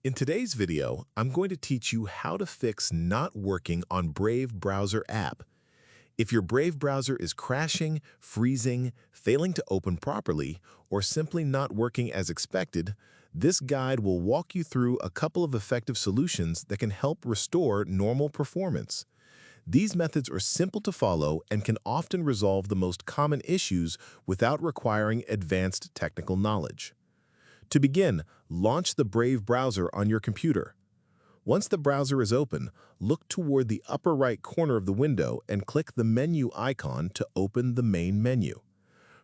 In today's video, I'm going to teach you how to fix not working on Brave browser app. If your Brave browser is crashing, freezing, failing to open properly, or simply not working as expected, this guide will walk you through a couple of effective solutions that can help restore normal performance. These methods are simple to follow and can often resolve the most common issues without requiring advanced technical knowledge. To begin, launch the Brave browser on your computer. Once the browser is open, look toward the upper right corner of the window and click the menu icon to open the main menu.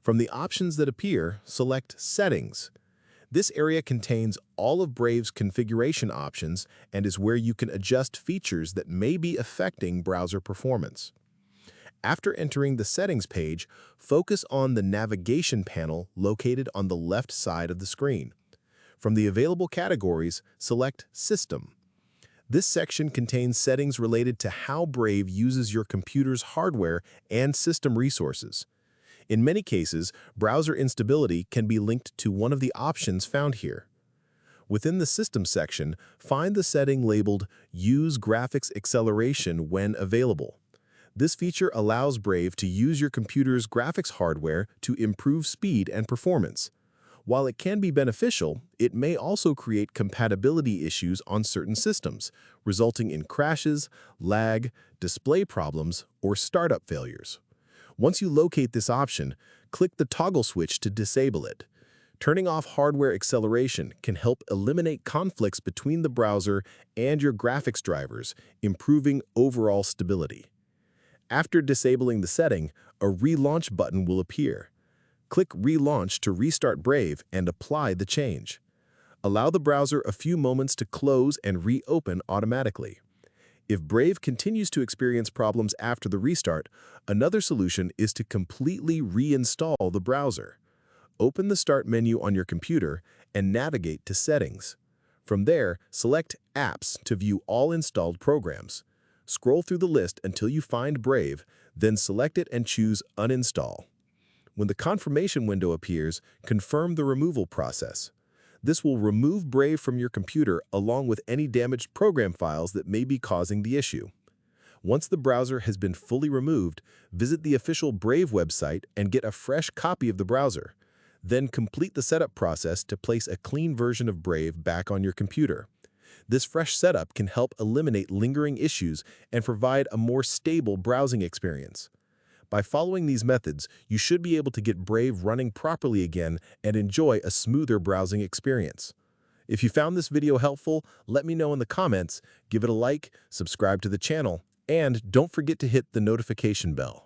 From the options that appear, select Settings. This area contains all of Brave's configuration options and is where you can adjust features that may be affecting browser performance. After entering the Settings page, focus on the navigation panel located on the left side of the screen. From the available categories, select System. This section contains settings related to how Brave uses your computer's hardware and system resources. In many cases, browser instability can be linked to one of the options found here. Within the System section, find the setting labeled Use Graphics Acceleration when available. This feature allows Brave to use your computer's graphics hardware to improve speed and performance. While it can be beneficial, it may also create compatibility issues on certain systems, resulting in crashes, lag, display problems, or startup failures. Once you locate this option, click the toggle switch to disable it. Turning off hardware acceleration can help eliminate conflicts between the browser and your graphics drivers, improving overall stability. After disabling the setting, a relaunch button will appear. Click Relaunch to restart Brave and apply the change. Allow the browser a few moments to close and reopen automatically. If Brave continues to experience problems after the restart, another solution is to completely reinstall the browser. Open the Start menu on your computer and navigate to Settings. From there, select Apps to view all installed programs. Scroll through the list until you find Brave, then select it and choose Uninstall. When the confirmation window appears, confirm the removal process. This will remove Brave from your computer along with any damaged program files that may be causing the issue. Once the browser has been fully removed, visit the official Brave website and get a fresh copy of the browser. Then complete the setup process to place a clean version of Brave back on your computer. This fresh setup can help eliminate lingering issues and provide a more stable browsing experience. By following these methods, you should be able to get Brave running properly again and enjoy a smoother browsing experience. If you found this video helpful, let me know in the comments, give it a like, subscribe to the channel, and don't forget to hit the notification bell.